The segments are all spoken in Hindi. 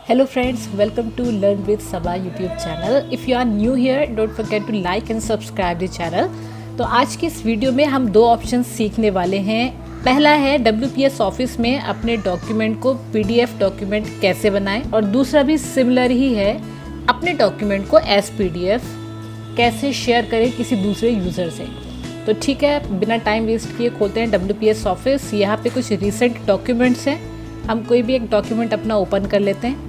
Hello friends, welcome to Learn with Sabha YouTube channel. If you are new here, don't forget to like and subscribe the channel. तो आज की इस वीडियो में हम दो ऑप्शन सीखने वाले हैं। पहला है WPS ऑफिस में अपने डॉक्यूमेंट को PDF डॉक्यूमेंट कैसे बनाएं, और दूसरा भी सिमिलर ही है, अपने डॉक्यूमेंट को एज PDF कैसे शेयर करें किसी दूसरे यूज़र से। तो ठीक है, बिना टाइम वेस्ट किए खोलते हैं WPS ऑफिस। यहाँ पे कुछ रिसेंट डॉक्यूमेंट्स हैं, हम कोई भी एक डॉक्यूमेंट अपना ओपन कर लेते हैं।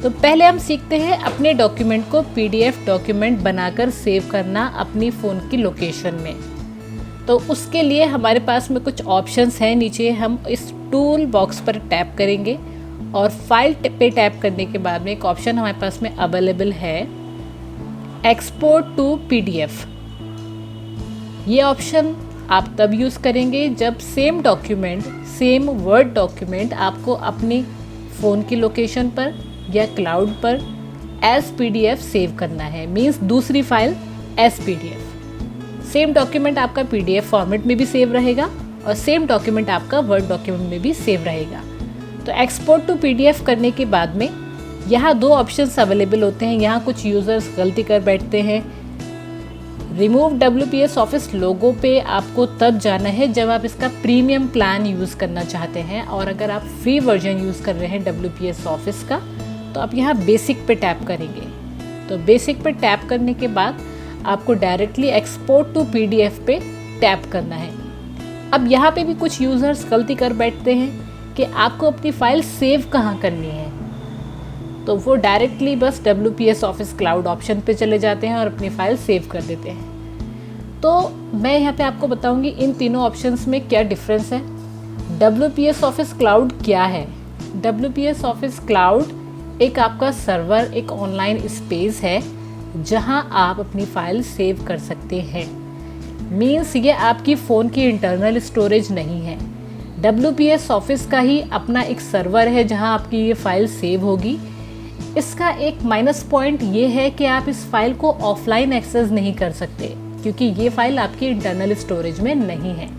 तो पहले हम सीखते हैं अपने डॉक्यूमेंट को PDF डॉक्यूमेंट बनाकर सेव करना अपनी फ़ोन की लोकेशन में। तो उसके लिए हमारे पास में कुछ ऑप्शंस हैं। नीचे हम इस टूल बॉक्स पर टैप करेंगे और फाइल पे टैप करने के बाद में एक ऑप्शन हमारे पास में अवेलेबल है, एक्सपोर्ट टू PDF। ये ऑप्शन आप तब यूज़ करेंगे जब same document, same word document आपको अपनी फ़ोन की लोकेशन पर या क्लाउड पर एज PDF सेव करना है। मीन्स दूसरी file as PDF। Same document आपका PDF फॉर्मेट में भी सेव रहेगा और सेम डॉक्यूमेंट आपका वर्ड डॉक्यूमेंट में भी सेव रहेगा। तो एक्सपोर्ट टू PDF करने के बाद में यहाँ दो ऑप्शंस अवेलेबल होते हैं। यहाँ कुछ यूज़र्स गलती कर बैठते हैं। रिमूव WPS ऑफिस लोगो पे आपको तब जाना है जब आप इसका प्रीमियम प्लान यूज़ करना चाहते हैं, और अगर आप फ्री वर्जन यूज़ कर रहे हैं WPS ऑफिस का तो आप यहाँ बेसिक पे टैप करेंगे। तो बेसिक पे टैप करने के बाद आपको डायरेक्टली एक्सपोर्ट टू PDF पे टैप करना है। अब यहाँ पे भी कुछ यूज़र्स गलती कर बैठते हैं कि आपको अपनी फ़ाइल सेव कहाँ करनी है, तो वो डायरेक्टली बस WPS ऑफिस क्लाउड ऑप्शन पे चले जाते हैं और अपनी फ़ाइल सेव कर देते हैं। तो मैं यहाँ पे आपको बताऊँगी इन तीनों ऑप्शंस में क्या डिफरेंस है। WPS ऑफिस क्लाउड क्या है? WPS ऑफिस क्लाउड एक आपका सर्वर, एक ऑनलाइन स्पेस है जहां आप अपनी फ़ाइल सेव कर सकते हैं। मीन्स ये आपकी फ़ोन की इंटरनल स्टोरेज नहीं है। WPS ऑफिस का ही अपना एक सर्वर है जहां आपकी ये फ़ाइल सेव होगी। इसका एक माइनस पॉइंट ये है कि आप इस फाइल को ऑफलाइन एक्सेस नहीं कर सकते, क्योंकि ये फाइल आपकी इंटरनल स्टोरेज में नहीं है।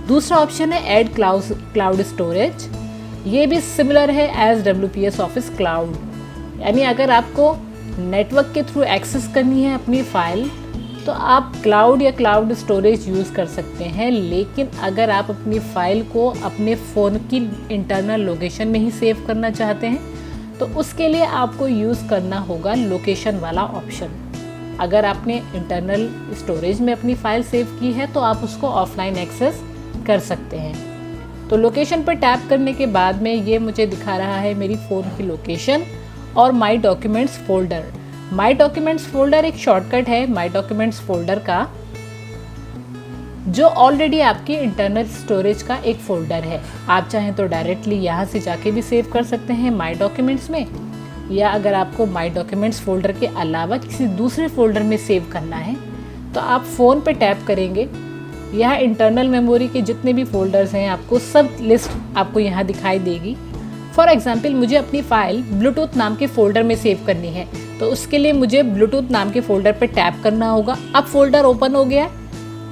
दूसरा ऑप्शन है ऐड क्लाउड स्टोरेज। ये भी सिमिलर है एज WPS ऑफिस क्लाउड। यानी अगर आपको नेटवर्क के थ्रू एक्सेस करनी है अपनी फ़ाइल तो आप क्लाउड या क्लाउड स्टोरेज यूज़ कर सकते हैं, लेकिन अगर आप अपनी फ़ाइल को अपने फ़ोन की इंटरनल लोकेशन में ही सेव करना चाहते हैं तो उसके लिए आपको यूज़ करना होगा लोकेशन वाला ऑप्शन। अगर आपने इंटरनल स्टोरेज में अपनी फ़ाइल सेव की है तो आप उसको ऑफलाइन एक्सेस कर सकते हैं। तो लोकेशन पर टैप करने के बाद में ये मुझे दिखा रहा है मेरी फ़ोन की लोकेशन और माई डॉक्यूमेंट्स फोल्डर। माई डॉक्यूमेंट्स फोल्डर एक शॉर्टकट है माई डॉक्यूमेंट्स फोल्डर का, जो ऑलरेडी आपकी इंटरनल स्टोरेज का एक फ़ोल्डर है। आप चाहें तो डायरेक्टली यहाँ से जाके भी सेव कर सकते हैं माई डॉक्यूमेंट्स में, या अगर आपको माई डॉक्यूमेंट्स फोल्डर के अलावा किसी दूसरे फोल्डर में सेव करना है तो आप फ़ोन पे टैप करेंगे। यहाँ इंटरनल मेमोरी के जितने भी फोल्डर्स हैं आपको सब लिस्ट आपको यहाँ दिखाई देगी। फॉर एग्जांपल मुझे अपनी फ़ाइल ब्लूटूथ नाम के फ़ोल्डर में सेव करनी है, तो उसके लिए मुझे ब्लूटूथ नाम के फ़ोल्डर पर टैप करना होगा। अब फोल्डर ओपन हो गया।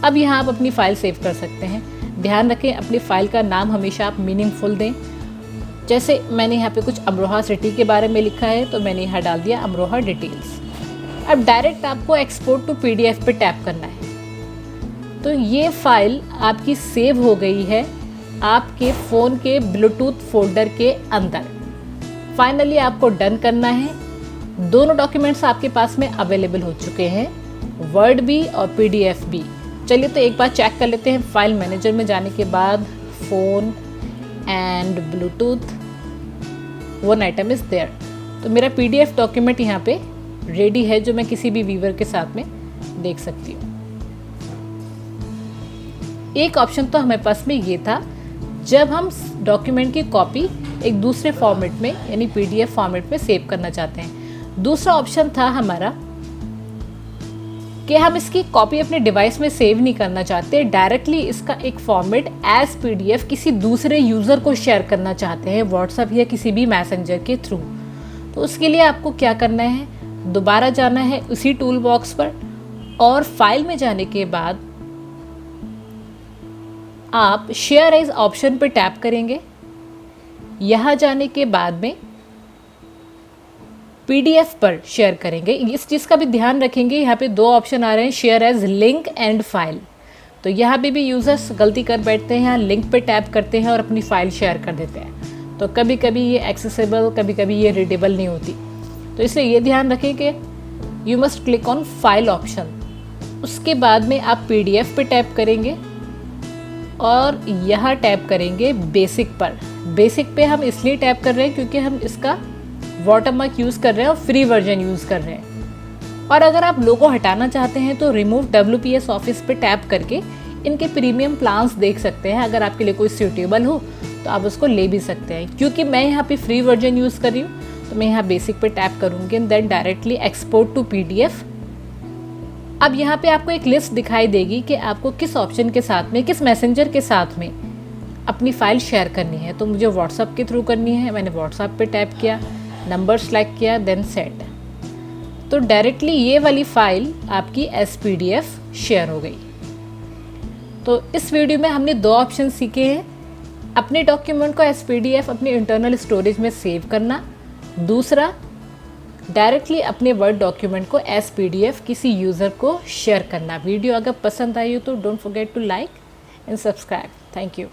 अब यहाँ आप अपनी फ़ाइल सेव कर सकते हैं। ध्यान रखें अपनी फ़ाइल का नाम हमेशा आप मीनिंगफुल दें। जैसे मैंने यहाँ पे कुछ अमरोहा सिटी के बारे में लिखा है तो मैंने यहाँ डाल दिया अमरोहा डिटेल्स। अब डायरेक्ट आपको एक्सपोर्ट टू PDF पे टैप करना है। तो ये फाइल आपकी सेव हो गई है आपके फ़ोन के ब्लूटूथ फोल्डर के अंदर। फाइनली आपको डन करना है। दोनों डॉक्यूमेंट्स आपके पास में अवेलेबल हो चुके हैं, वर्ड भी और PDF भी। चलिए तो एक बार चेक कर लेते हैं। फाइल मैनेजर में जाने के बाद phone and bluetooth, one item is there. तो मेरा PDF डॉक्यूमेंट यहाँ पे रेडी है जो मैं किसी भी व्यूअर के साथ में देख सकती हूँ। एक ऑप्शन तो हमारे पास में ये था जब हम डॉक्यूमेंट की कॉपी एक दूसरे फॉर्मेट में यानी PDF फॉर्मेट में सेव करना चाहते हैं। दूसरा ऑप्शन था हमारा कि हम इसकी कॉपी अपने डिवाइस में सेव नहीं करना चाहते, डायरेक्टली इसका एक फॉर्मेट एज PDF किसी दूसरे यूज़र को शेयर करना चाहते हैं व्हाट्सएप या किसी भी मैसेंजर के थ्रू। तो उसके लिए आपको क्या करना है, दोबारा जाना है उसी टूल बॉक्स पर और फाइल में जाने के बाद आप शेयर एज ऑप्शन पर टैप करेंगे। यहाँ जाने के बाद में PDF पर शेयर करेंगे, इस चीज़ का भी ध्यान रखेंगे। यहाँ पे 2 ऑप्शन आ रहे हैं, share as link and file. तो यहाँ पे भी यूज़र्स गलती कर बैठते हैं, यहाँ लिंक पे टैप करते हैं और अपनी फ़ाइल शेयर कर देते हैं। तो कभी कभी ये एक्सेसिबल, कभी कभी ये रीडेबल नहीं होती। तो इसलिए ये ध्यान रखें कि you must click on file option. उसके बाद में आप PDF पे टैप करेंगे और यहाँ टैप करेंगे बेसिक पर। बेसिक पे हम इसलिए टैप कर रहे हैं क्योंकि हम इसका वाटरमार्क यूज़ कर रहे हैं और फ्री वर्जन यूज़ कर रहे हैं। और अगर आप लोगो हटाना चाहते हैं तो रिमूव WPS ऑफिस पे टैप करके इनके प्रीमियम प्लान्स देख सकते हैं। अगर आपके लिए कोई सूटेबल हो तो आप उसको ले भी सकते हैं। क्योंकि मैं यहाँ पे फ्री वर्जन यूज़ कर रही हूँ तो मैं यहाँ बेसिक पे टैप करूँगी and then directly export to PDF। अब यहाँ पे आपको एक लिस्ट दिखाई देगी कि आपको किस ऑप्शन के साथ में, किस मैसेंजर के साथ में अपनी फ़ाइल शेयर करनी है। तो मुझे व्हाट्सएप के थ्रू करनी है, मैंने व्हाट्सएप पे टैप किया, नंबर सेलेक्ट किया, देन सेट। तो डायरेक्टली ये वाली फ़ाइल आपकी as PDF शेयर हो गई। तो इस वीडियो में हमने 2 ऑप्शन सीखे हैं, अपने डॉक्यूमेंट को as PDF अपने इंटरनल स्टोरेज में सेव करना, दूसरा डायरेक्टली अपने वर्ड डॉक्यूमेंट को as PDF किसी यूज़र को शेयर करना। वीडियो अगर पसंद आई हो तो don't forget to like and subscribe. Thank you.